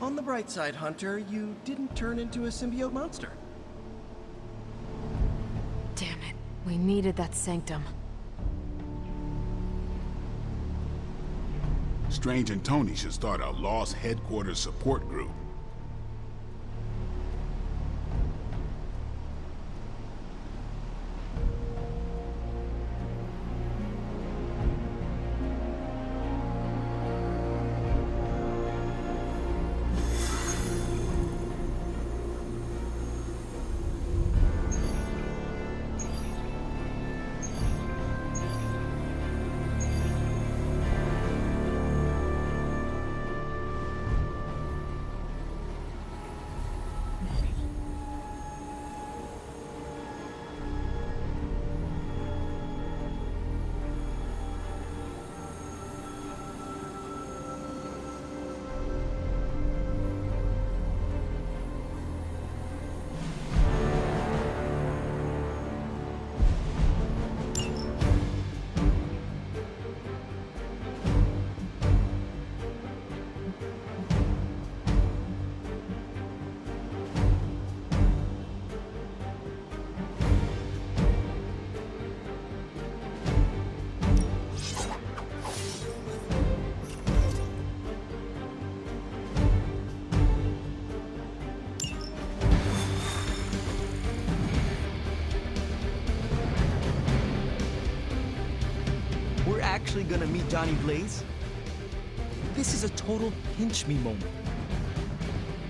On the bright side, Hunter, you didn't turn into a symbiote monster. Damn it. We needed that sanctum. Strange and Tony should start a Lost Headquarters support group. We're actually gonna meet Johnny Blaze? This is a total pinch me moment.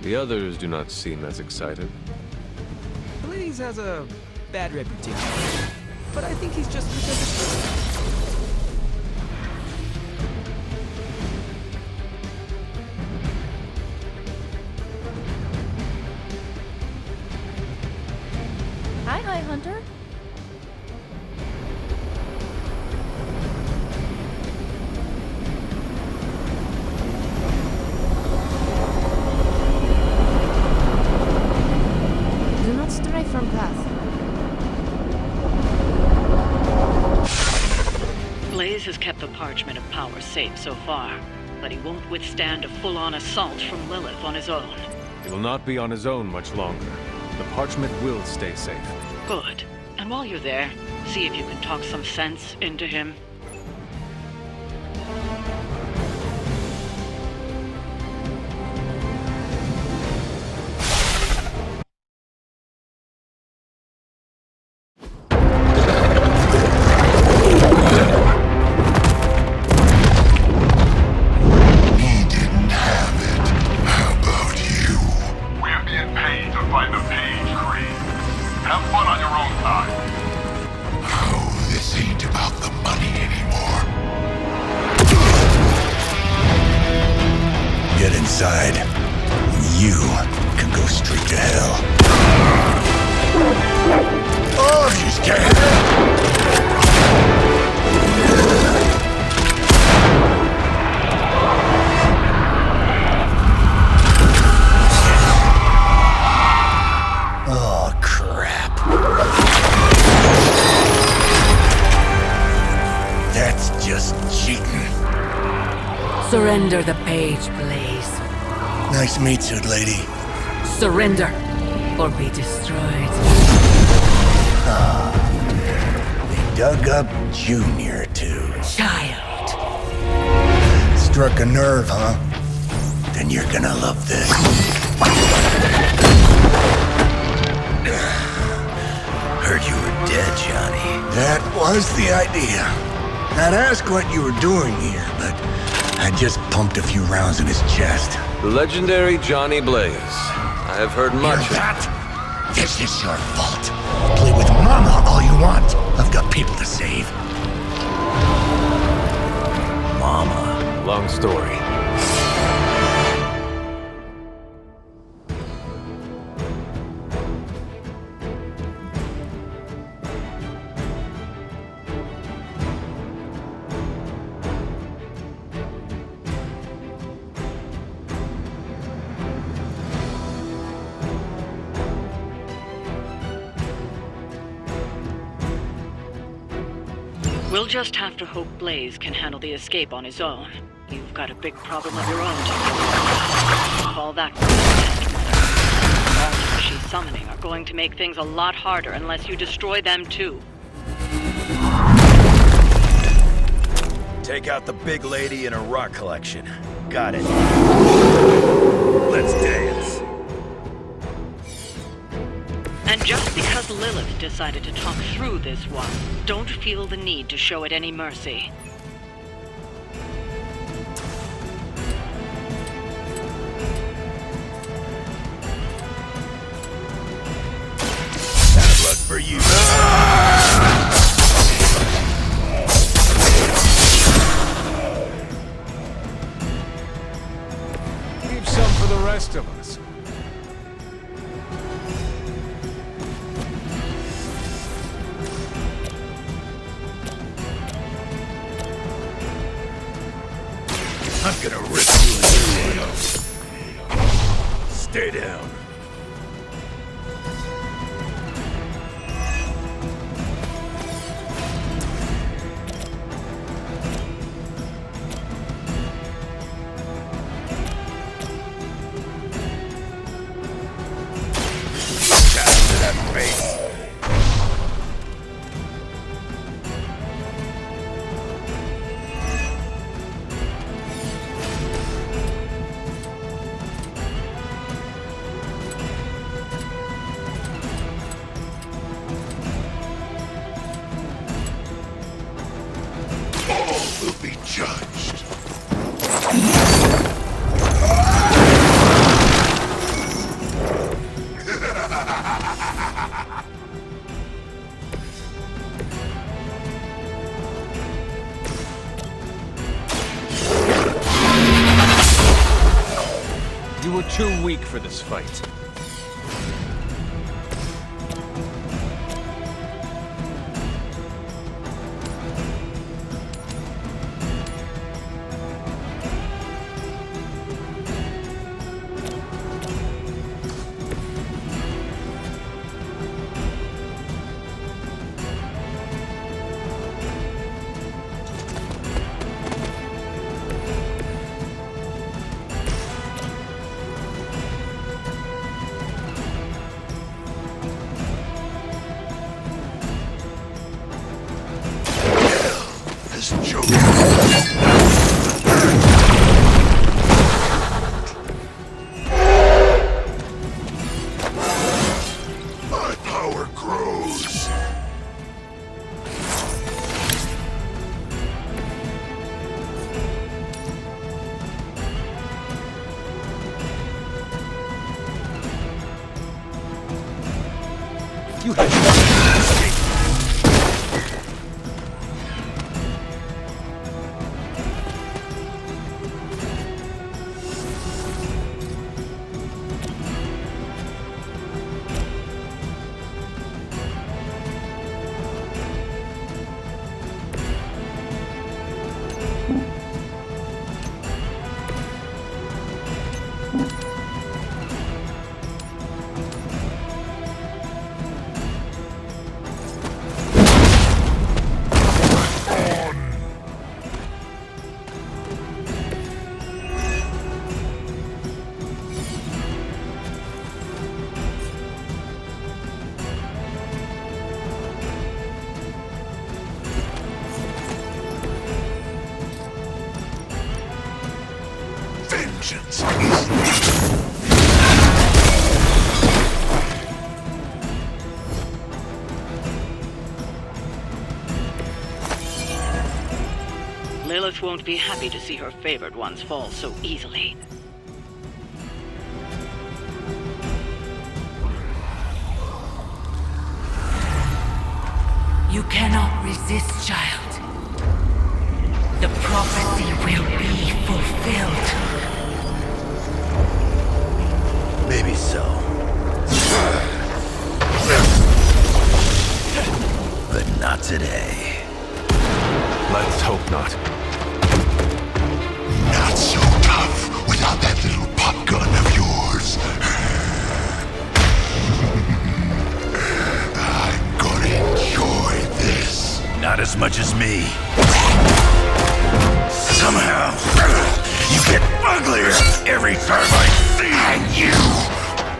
The others do not seem as excited. Blaze has a bad reputation, but I think he's just misunderstood. Hi, Hunter. Do not stray from path. Blaze has kept the Parchment of Power safe so far, but he won't withstand a full-on assault from Lilith on his own. He will not be on his own much longer. The parchment will stay safe. Good. And while you're there, see if you can talk some sense into him. Inside, you can go straight to hell. Oh, she's scared. Oh, crap. That's just cheating. Surrender the page, Blaze. Nice meat suit, lady. Surrender, or be destroyed. They dug up Junior, too. Child. Struck a nerve, huh? Then you're gonna love this. Heard you were dead, Johnny. That was the idea. I'd ask what you were doing here, but I just pumped a few rounds in his chest. The legendary Johnny Blaze. I have heard much. Hear that? This is your fault. Play with Mama all you want. I've got people to save. Mama. Long story. We'll just have to hope Blaze can handle the escape on his own. You've got a big problem of your own to deal with. all that for the Mother. The monsters she's summoning are going to make things a lot harder unless you destroy them too. Take out the big lady and her rock collection. Got it. Let's dance. And just because Lilith decided to talk through this one, don't feel the need to show it any mercy. Bad luck for you. Leave some for the rest of us. I'm gonna rip you a new one. Stay down. Tap to that face. All will be judged. You were too weak for this fight. This joke. My power grows. You had to escape. Vengeance is Lilith won't be happy to see her favored ones fall so easily. You cannot resist, child. The prophecy will be fulfilled. Maybe so. But not today. Let's hope not. not so tough without that little pop gun of yours. I'm gonna enjoy this. Not as much as me. Somehow, You get uglier every time I see you. And you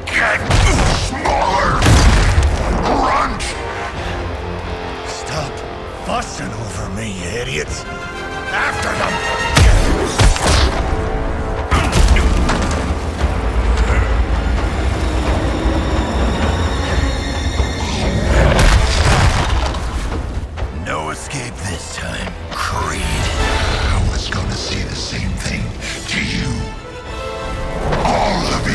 get smaller. Grunt! Stop fussing over me, you idiots. After them! No escape this time, Creed. I was gonna say the same thing to you. All of you.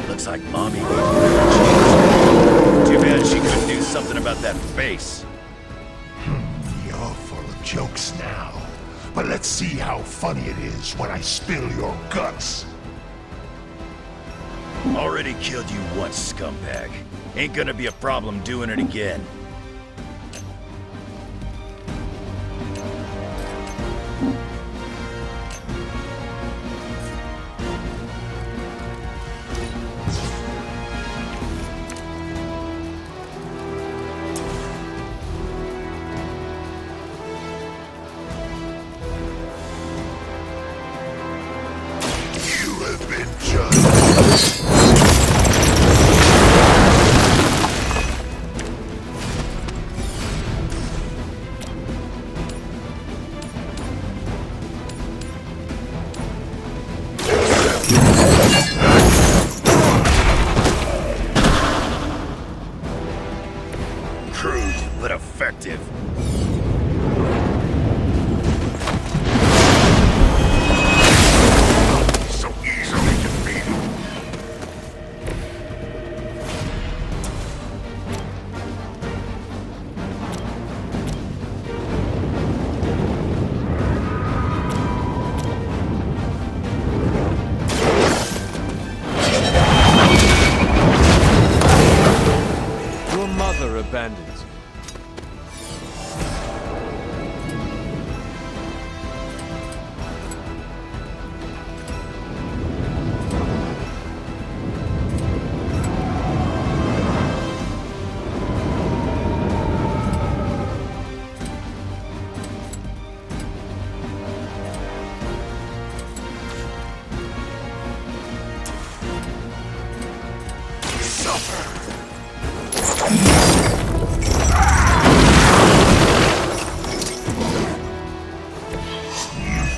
Looks like Mommy. Too bad she couldn't do something about that face. You're full of jokes now. But let's see how funny it is when I spill your guts. Already killed you once, scumbag. Ain't gonna be a problem doing it again. Crude, but effective. So easily defeated. Your mother abandons you.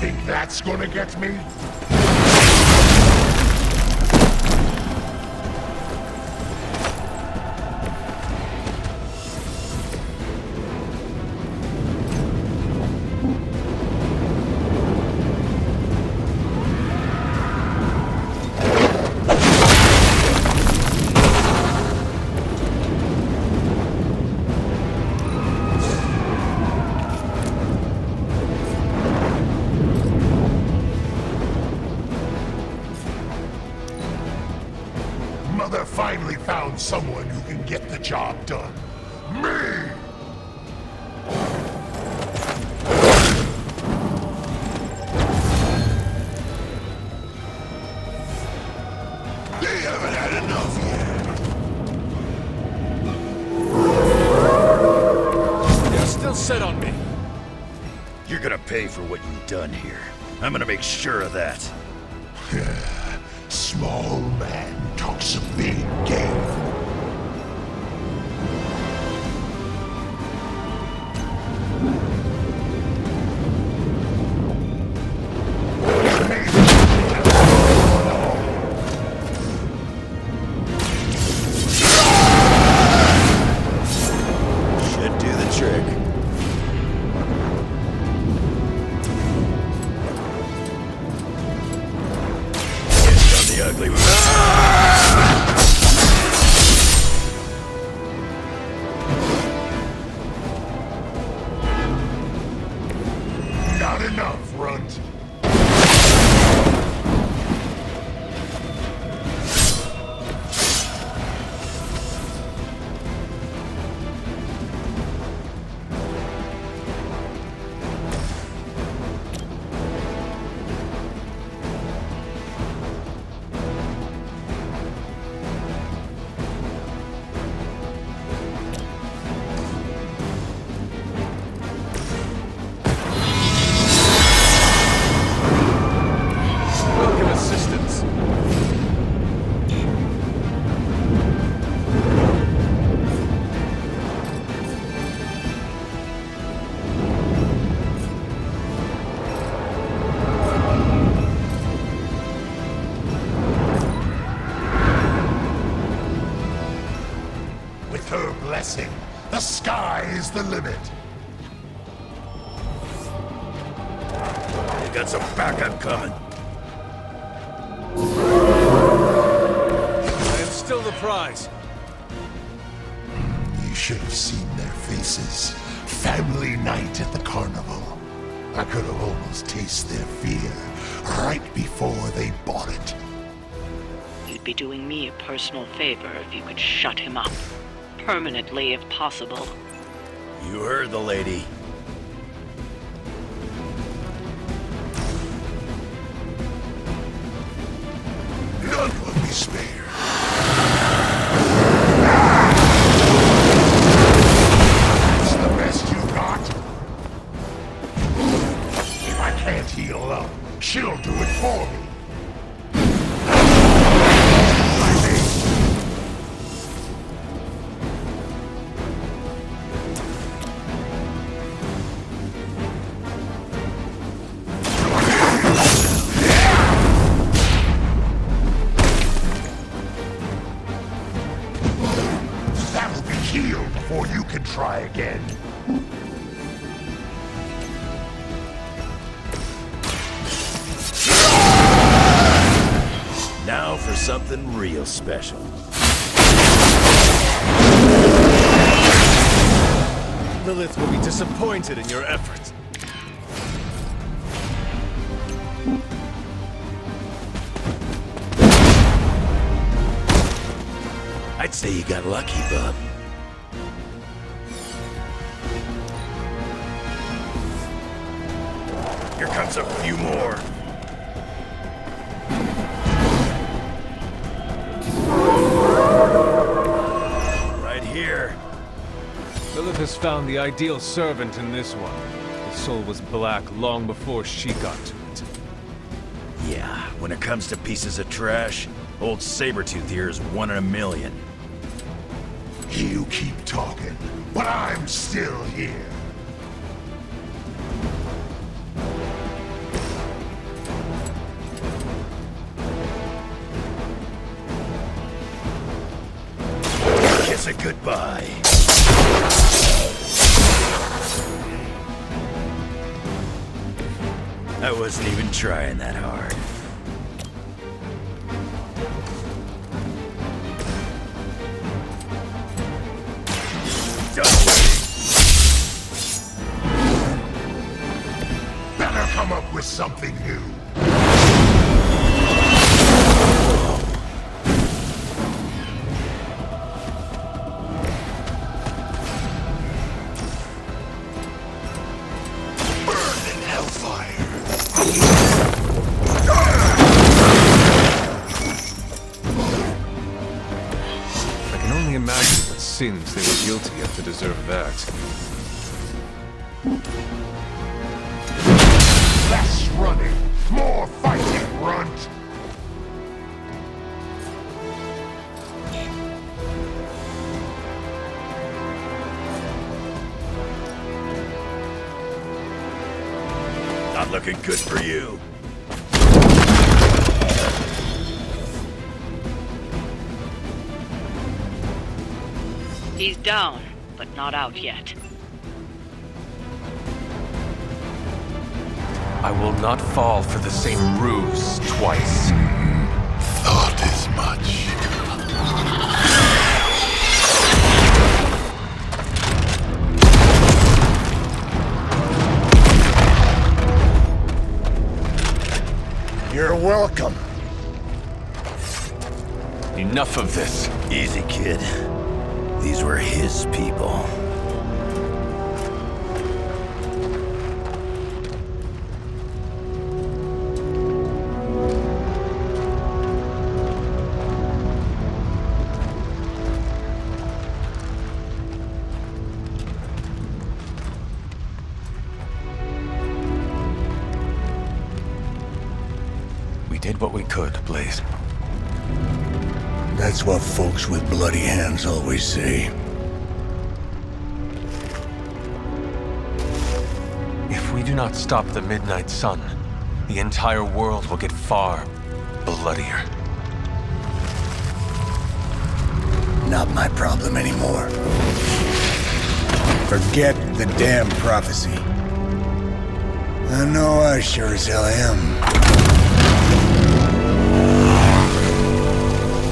Think that's gonna get me? Mother finally found someone who can get the job done. Me! They haven't had enough yet. You're still set on me. You're gonna pay for what you've done here. I'm gonna make sure of that. Small man talks a big game. Should do the trick. It's on the ugly one. With her blessing, the sky is the limit. You got some backup coming. I am still the prize. You should have seen their faces. Family night at the carnival. I could have almost tasted their fear right before they bought it. You'd be doing me a personal favor if you could shut him up. Permanently, if possible. You heard the lady. None will be spared. That's the best you got? If I can't heal up, she'll do it for me. That'll be healed before you can try again. Now for something real special. Lilith will be disappointed in your efforts. I'd say you got lucky, bub. Here comes a few more. Right here. Lilith has found the ideal servant in this one. His soul was black long before she got to it. Yeah, when it comes to pieces of trash, old Sabretooth here is 1 in a million. You keep talking, but I'm still here. Kiss it goodbye. I wasn't even trying that hard. Better come up with something new. Burn in hellfire. I can only imagine what sins they were guilty of to deserve that. Less running, more fighting, runt. Not looking good for you. He's down, but not out yet. I will not fall for the same ruse twice. Thought as much. You're welcome. Enough of this. Easy, kid. These were his people. We did what we could, Blaze. That's what folks with bloody hands always say. If we do not stop the Midnight Sun, the entire world will get far bloodier. not my problem anymore. Forget the damn prophecy. I know I sure as hell am.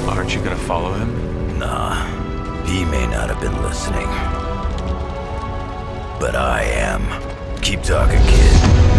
Aren't you gonna follow him? Nah, he may not have been listening. But I am. Keep talking, kid.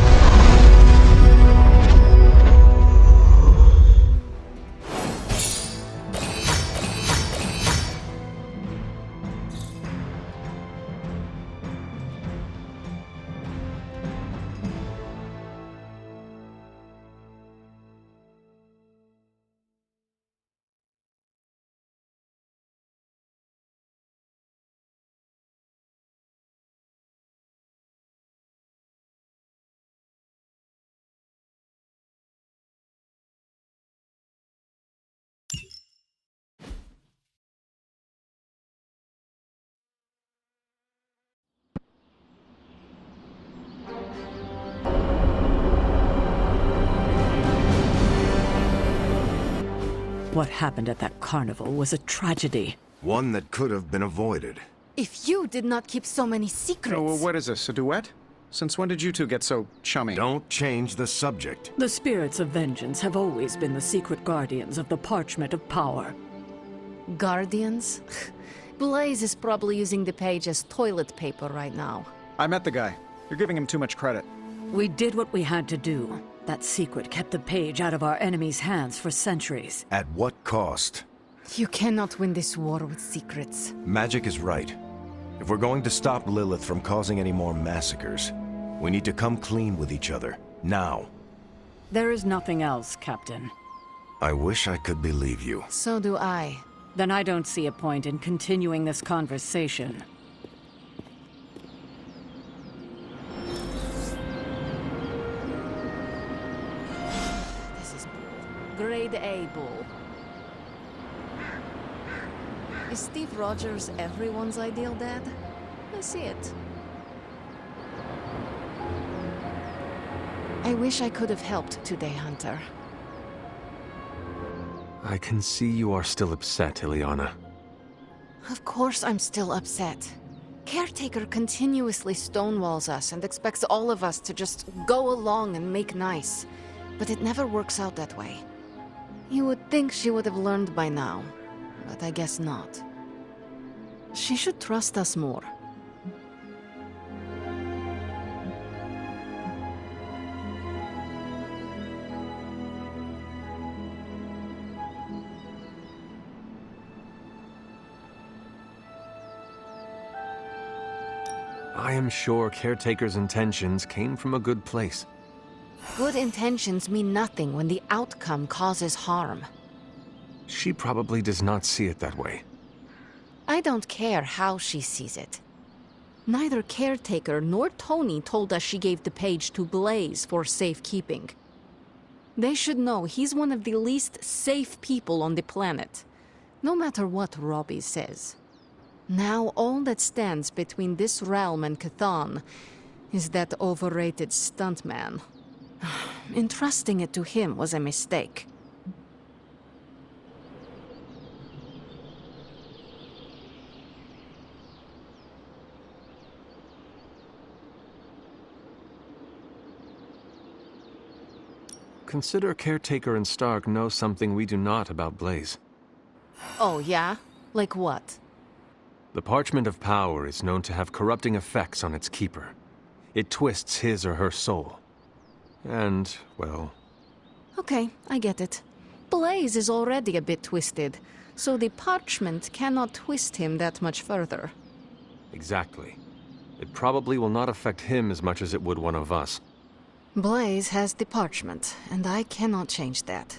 What happened at that carnival was a tragedy. One that could have been avoided. If you did not keep so many secrets... Oh, what is this, a duet? Since when did you two get so chummy? Don't change the subject. The spirits of vengeance have always been the secret guardians of the parchment of power. Guardians? Blaze is probably using the page as toilet paper right now. I met the guy. You're giving him too much credit. We did what we had to do. That secret kept the page out of our enemies' hands for centuries. At what cost? You cannot win this war with secrets. Magic is right. If we're going to stop Lilith from causing any more massacres, we need to come clean with each other. Now. There is nothing else, Captain. I wish I could believe you. So do I. Then I don't see a point in continuing this conversation. This is grade A bull. Is Steve Rogers everyone's ideal dad? I see it. I wish I could have helped today, Hunter. I can see you are still upset, Ileana. Of course I'm still upset. Caretaker continuously stonewalls us and expects all of us to just go along and make nice. But it never works out that way. You would think she would have learned by now, but I guess not. She should trust us more. I am sure Caretaker's intentions came from a good place. Good intentions mean nothing when the outcome causes harm. She probably does not see it that way. I don't care how she sees it. Neither Caretaker nor Tony told us she gave the page to Blaze for safekeeping. They should know he's one of the least safe people on the planet, no matter what Robbie says. Now all that stands between this realm and Cathan is that overrated stuntman. Entrusting it to him was a mistake. Consider Caretaker and Stark know something we do not about Blaze. Oh, yeah? Like what? The Parchment of Power is known to have corrupting effects on its keeper. It twists his or her soul. And, well... Okay, I get it. Blaze is already a bit twisted, so the parchment cannot twist him that much further. Exactly. It probably will not affect him as much as it would one of us. Blaze has the parchment, and I cannot change that.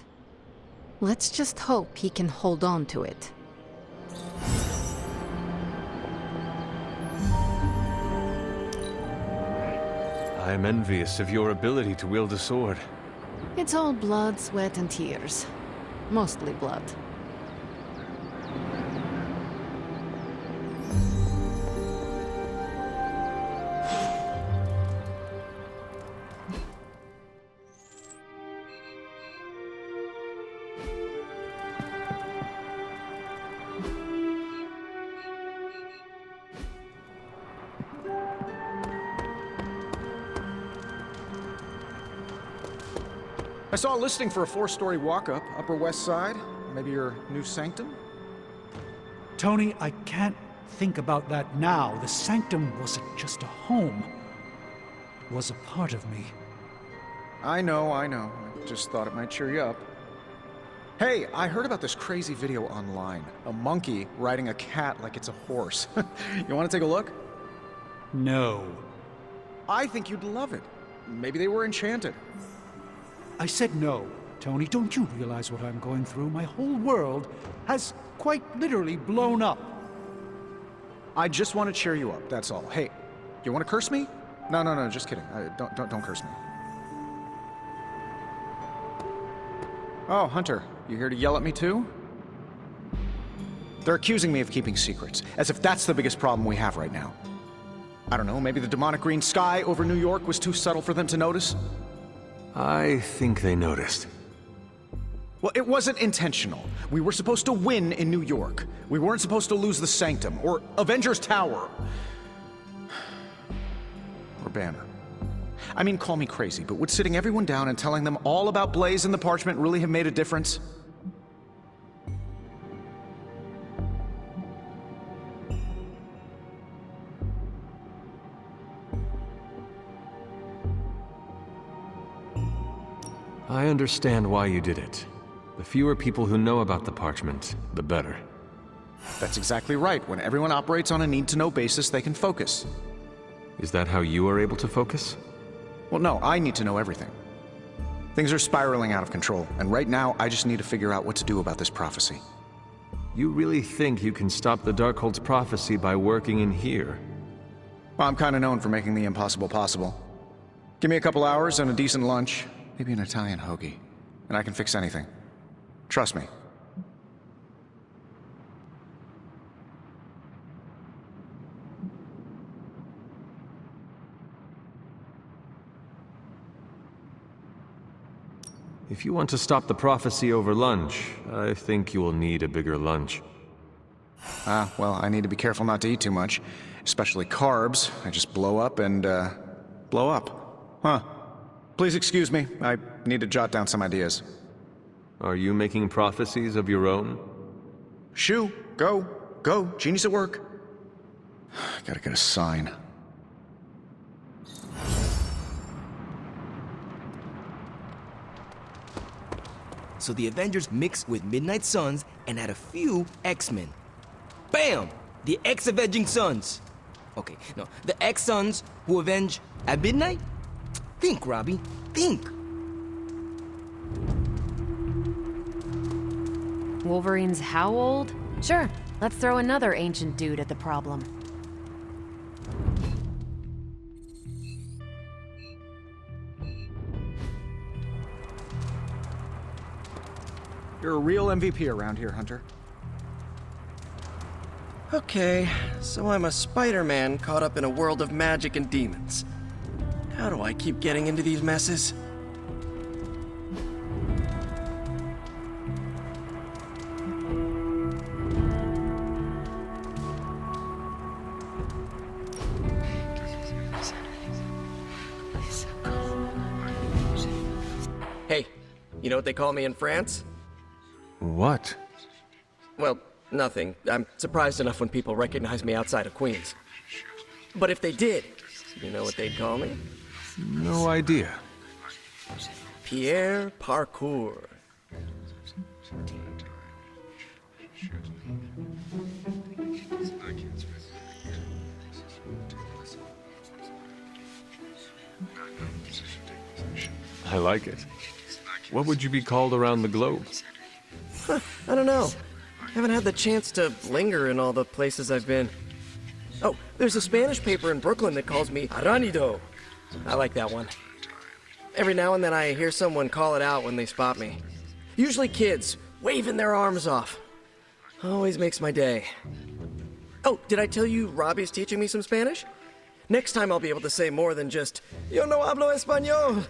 Let's just hope he can hold on to it. I am envious of your ability to wield a sword. It's all blood, sweat, and tears. Mostly blood. I saw a listing for a 4-story walk-up, Upper West Side. Maybe your new sanctum? Tony, I can't think about that now. The sanctum wasn't just a home. It was a part of me. I know. I just thought it might cheer you up. Hey, I heard about this crazy video online. A monkey riding a cat like it's a horse. You want to take a look? No. I think you'd love it. Maybe they were enchanted. I said no. Tony, don't you realize what I'm going through? My whole world has quite literally blown up. I just want to cheer you up, that's all. Hey, you want to curse me? No, just kidding. Don't curse me. Oh, Hunter, you here to yell at me too? They're accusing me of keeping secrets, as if that's the biggest problem we have right now. I don't know, maybe the demonic green sky over New York was too subtle for them to notice? I think they noticed. Well, it wasn't intentional. We were supposed to win in New York. We weren't supposed to lose the Sanctum, or Avengers Tower. Or Banner. I mean, call me crazy, but would sitting everyone down and telling them all about Blaze and the Parchment really have made a difference? I understand why you did it. The fewer people who know about the Parchment, the better. That's exactly right. When everyone operates on a need-to-know basis, they can focus. Is that how you are able to focus? Well, no, I need to know everything. Things are spiraling out of control, and right now, I just need to figure out what to do about this prophecy. You really think you can stop the Darkhold's prophecy by working in here? Well, I'm kind of known for making the impossible possible. Give me a couple hours and a decent lunch, maybe an Italian hoagie, and I can fix anything. Trust me. If you want to stop the prophecy over lunch, I think you will need a bigger lunch. Well, I need to be careful not to eat too much, especially carbs. I just blow up and, blow up. Huh. Please excuse me. I need to jot down some ideas. Are you making prophecies of your own? Shoo, go. Genie's at work. Gotta get a sign. So the Avengers mixed with Midnight Suns and had a few X-Men. Bam! The X-Avenging Suns. Okay, no, the X-Suns who avenge at midnight? Think, Robbie, think. Wolverine's how old? Sure, let's throw another ancient dude at the problem. You're a real MVP around here, Hunter. Okay, so I'm a Spider-Man caught up in a world of magic and demons. How do I keep getting into these messes? Hey, you know what they call me in France? What? Well, nothing. I'm surprised enough when people recognize me outside of Queens. But if they did, you know what they'd call me? No idea. Pierre Parkour. I like it. What would you be called around the globe? I don't know. Haven't had the chance to linger in all the places I've been. Oh, there's a Spanish paper in Brooklyn that calls me Aranido. I like that one. Every now and then I hear someone call it out when they spot me. Usually kids, waving their arms off. Always makes my day. Oh, did I tell you Robbie's teaching me some Spanish? Next time I'll be able to say more than just, Yo no hablo español.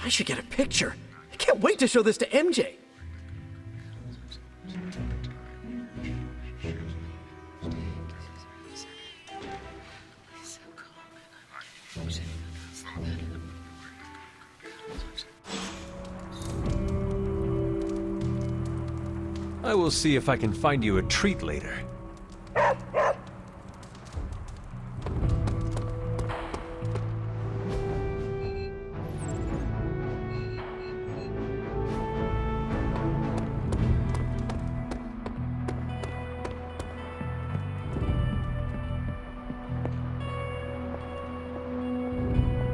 I should get a picture. can't wait to show this to MJ. I will see if I can find you a treat later.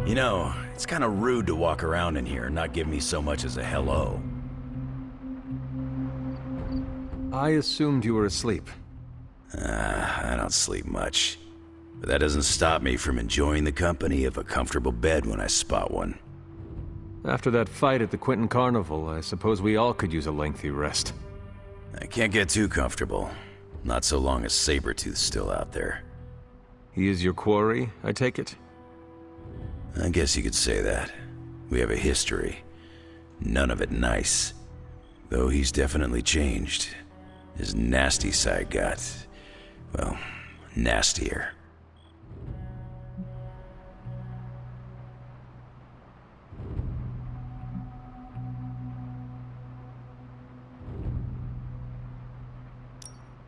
You know, it's kind of rude to walk around in here and not give me so much as a hello. I assumed you were asleep. I don't sleep much. But that doesn't stop me from enjoying the company of a comfortable bed when I spot one. After that fight at the Quentin Carnival, I suppose we all could use a lengthy rest. I can't get too comfortable. Not so long as Sabretooth's still out there. He is your quarry, I take it? I guess you could say that. We have a history. None of it nice. Though he's definitely changed. His nasty side got, well, nastier.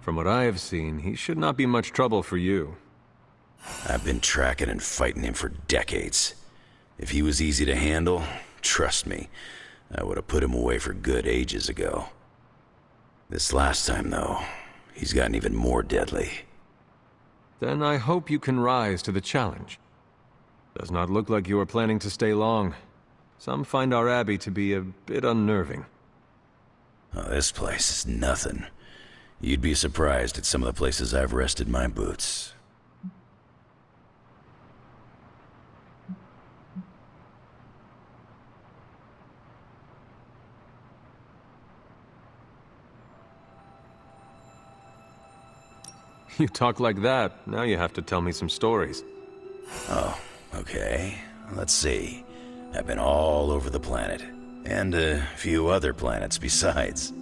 From what I have seen, he should not be much trouble for you. I've been tracking and fighting him for decades. If he was easy to handle, trust me, I would have put him away for good ages ago. This last time, though, he's gotten even more deadly. Then I hope you can rise to the challenge. Does not look like you are planning to stay long. Some find our abbey to be a bit unnerving. Oh, this place is nothing. You'd be surprised at some of the places I've rested my boots. You talk like that, now you have to tell me some stories. Oh, okay. Let's see. I've been all over the planet. And a few other planets besides.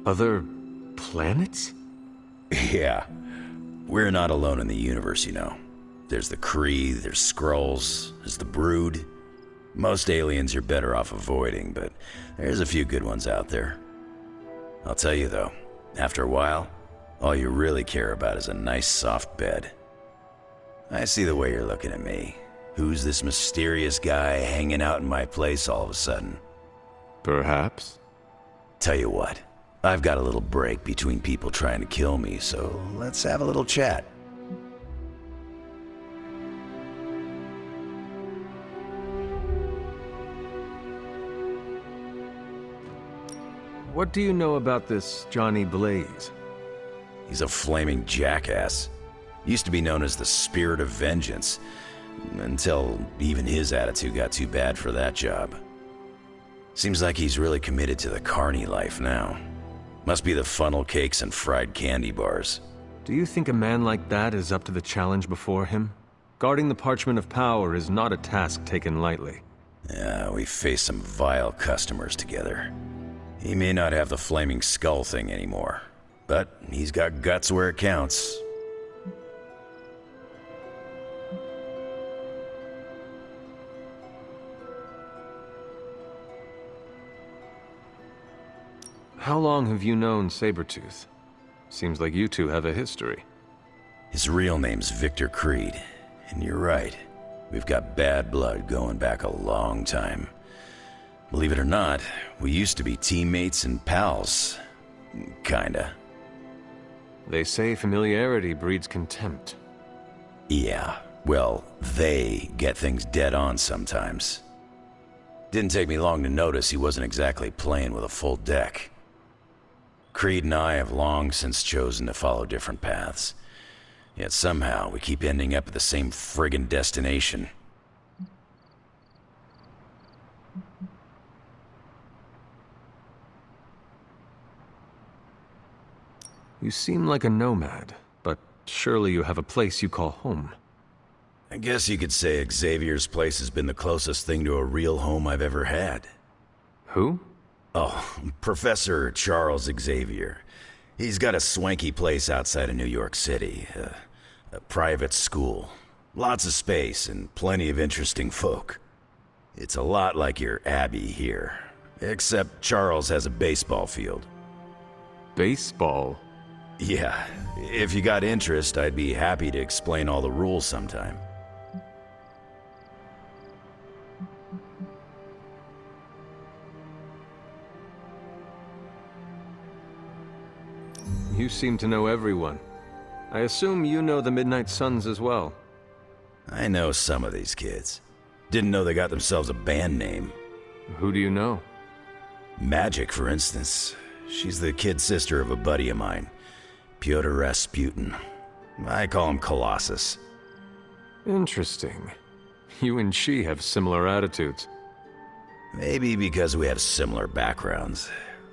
Other planets? Yeah. We're not alone in the universe, you know. There's the Kree, there's Skrulls, there's the Brood. Most aliens you're better off avoiding, but there's a few good ones out there. I'll tell you though, after a while, all you really care about is a nice soft bed. I see the way you're looking at me. Who's this mysterious guy hanging out in my place all of a sudden? Perhaps. Tell you what, I've got a little break between people trying to kill me, so let's have a little chat. What do you know about this Johnny Blaze? He's a flaming jackass. Used to be known as the Spirit of Vengeance, until even his attitude got too bad for that job. Seems like he's really committed to the carny life now. Must be the funnel cakes and fried candy bars. Do you think a man like that is up to the challenge before him? Guarding the Parchment of Power is not a task taken lightly. Yeah, we faced some vile customers together. He may not have the flaming skull thing anymore, but he's got guts where it counts. How long have you known Sabretooth? Seems like you two have a history. His real name's Victor Creed, and you're right. We've got bad blood going back a long time. Believe it or not, we used to be teammates and pals. Kinda. They say familiarity breeds contempt. Yeah, well, they get things dead on sometimes. Didn't take me long to notice he wasn't exactly playing with a full deck. Creed and I have long since chosen to follow different paths. Yet somehow we keep ending up at the same friggin' destination. You seem like a nomad, but surely you have a place you call home. I guess you could say Xavier's place has been the closest thing to a real home I've ever had. Who? Oh, Professor Charles Xavier. He's got a swanky place outside of New York City. A private school. Lots of space and plenty of interesting folk. It's a lot like your Abbey here. Except Charles has a baseball field. Baseball? Yeah. If you got interest, I'd be happy to explain all the rules sometime. You seem to know everyone. I assume you know the Midnight Suns as well. I know some of these kids. Didn't know they got themselves a band name. Who do you know? Magic, for instance. She's the kid sister of a buddy of mine, Pyotr Rasputin. I call him Colossus. Interesting. You and she have similar attitudes. Maybe because we have similar backgrounds.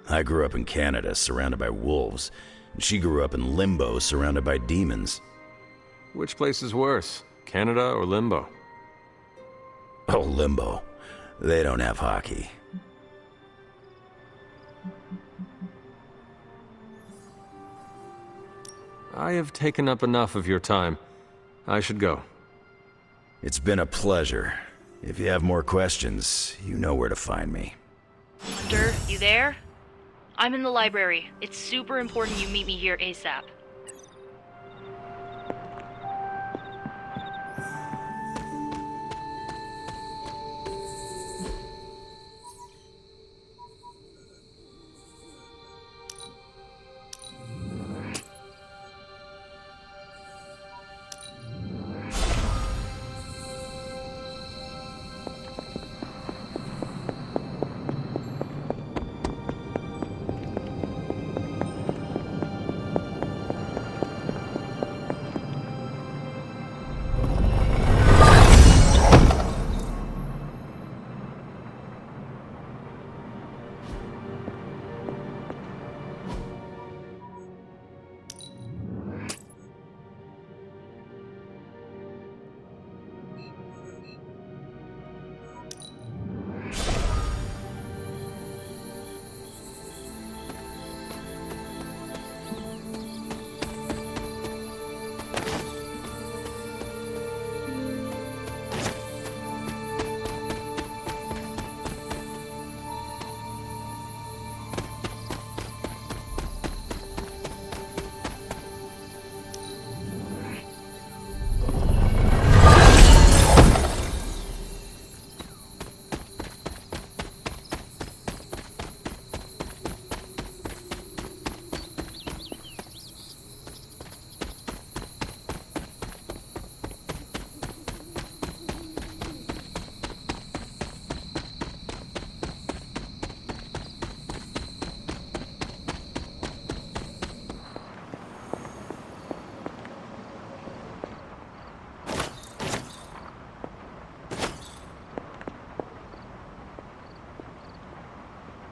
I grew up in Canada, surrounded by wolves. She grew up in Limbo, surrounded by demons. Which place is worse, Canada or Limbo? Oh, Limbo. They don't have hockey. I have taken up enough of your time. I should go. It's been a pleasure. If you have more questions, you know where to find me. Hunter, you there? I'm in the library. It's super important you meet me here ASAP.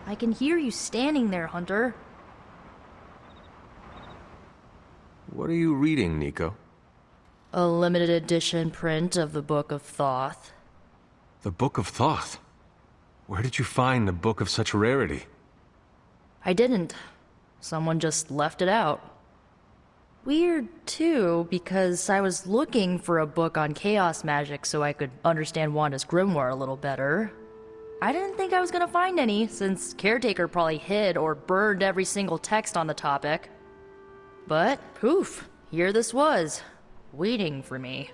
I can hear you standing there, Hunter. What are you reading, Nico? A limited edition print of the Book of Thoth. The Book of Thoth? Where did you find a book of such rarity? I didn't. Someone just left it out. Weird, too, because I was looking for a book on chaos magic so I could understand Wanda's grimoire a little better. I didn't think I was gonna find any, since Caretaker probably hid or burned every single text on the topic. But, poof, here this was, waiting for me.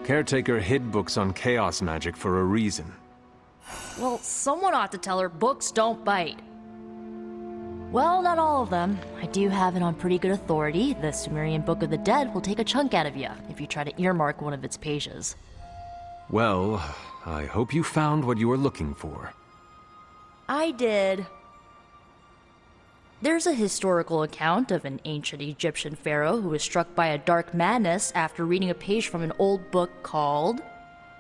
Caretaker hid books on chaos magic for a reason. Well, someone ought to tell her books don't bite. Well, not all of them. I do have it on pretty good authority. The Sumerian Book of the Dead will take a chunk out of you if you try to earmark one of its pages. Well, I hope you found what you were looking for. I did. There's a historical account of an ancient Egyptian pharaoh who was struck by a dark madness after reading a page from an old book called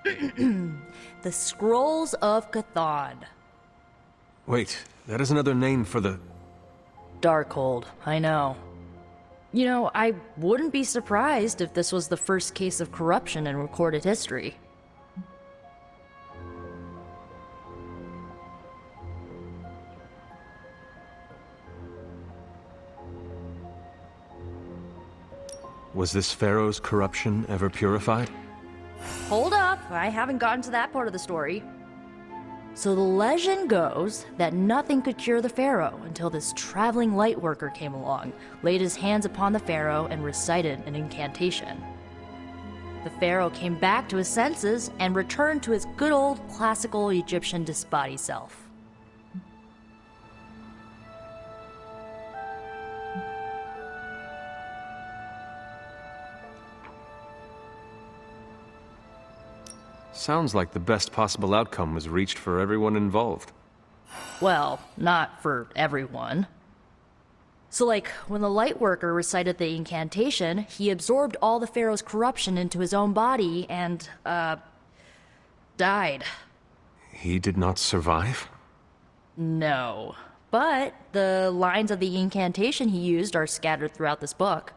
The Scrolls of Cthulhu. Wait, that is another name for the... Darkhold, I know. You know, I wouldn't be surprised if this was the first case of corruption in recorded history. Was this pharaoh's corruption ever purified? Hold up, I haven't gotten to that part of the story. So the legend goes that nothing could cure the pharaoh until this traveling lightworker came along, laid his hands upon the pharaoh, and recited an incantation. The pharaoh came back to his senses and returned to his good old classical Egyptian disbody self. Sounds like the best possible outcome was reached for everyone involved. Well, not for everyone. So like, when the lightworker recited the incantation, he absorbed all the pharaoh's corruption into his own body and, died. He did not survive? No. But the lines of the incantation he used are scattered throughout this book.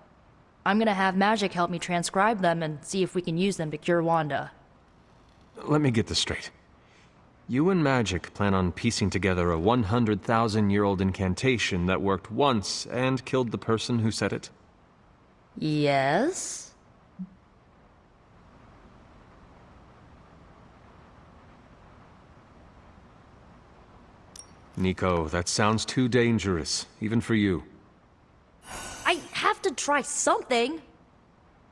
I'm gonna have Magic help me transcribe them and see if we can use them to cure Wanda. Let me get this straight. You and Magic plan on piecing together a 100,000-year-old incantation that worked once and killed the person who said it? Yes? Nico, that sounds too dangerous, even for you. I have to try something!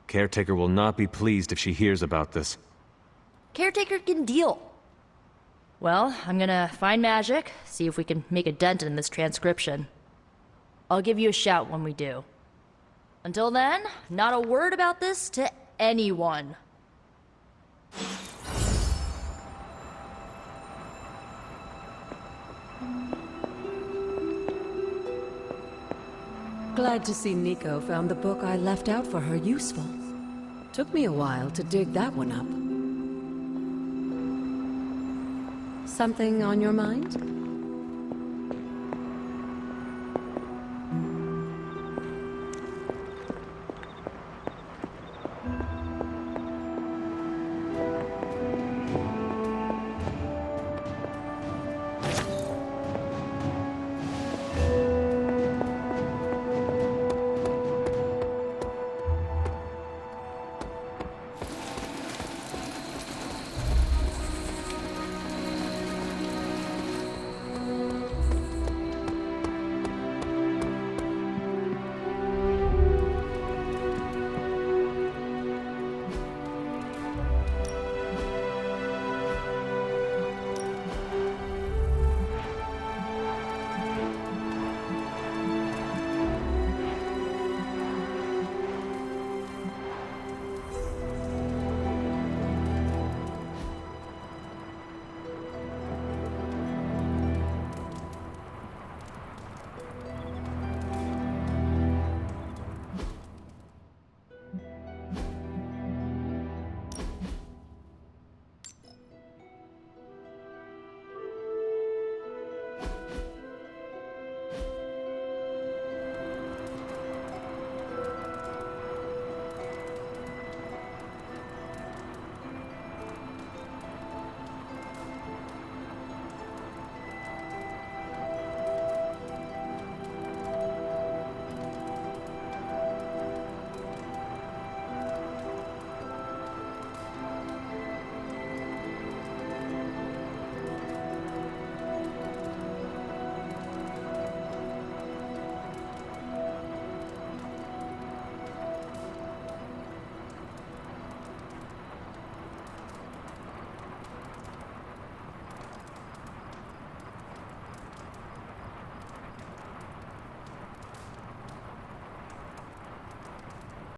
Caretaker will not be pleased if she hears about this. Caretaker can deal. Well, I'm gonna find Magic, see if we can make a dent in this transcription. I'll give you a shout when we do. Until then, not a word about this to anyone. Glad to see Nico found the book I left out for her useful. Took me a while to dig that one up. Something on your mind?